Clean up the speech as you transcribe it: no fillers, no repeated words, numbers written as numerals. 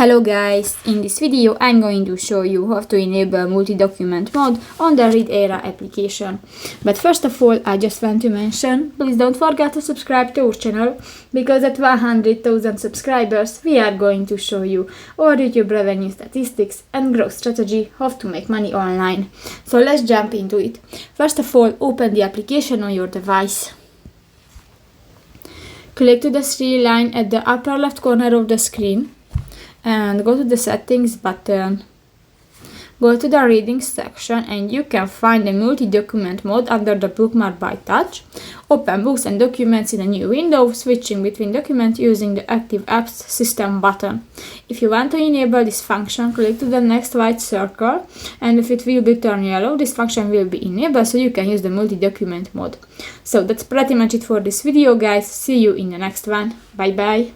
Hello guys, in this video I'm going to show you how to enable multi-document mode on the ReadEra application. But first of all, I just want to mention, please don't forget to subscribe to our channel, because at 100,000 subscribers we are going to show you our YouTube revenue statistics and growth strategy, how to make money online. So let's jump into it. First of all, open the application on your device. Click to the three line at the upper left corner of the screen and go to the settings button. Go to the reading section and you can find the multi-document mode under the bookmark by touch. Open books and documents in a new window, switching between documents using the active apps system button. If you want to enable this function, click to the next white circle, and if it will be turned yellow, this function will be enabled so you can use the multi-document mode. So that's pretty much it for this video guys. See you in the next one. Bye bye.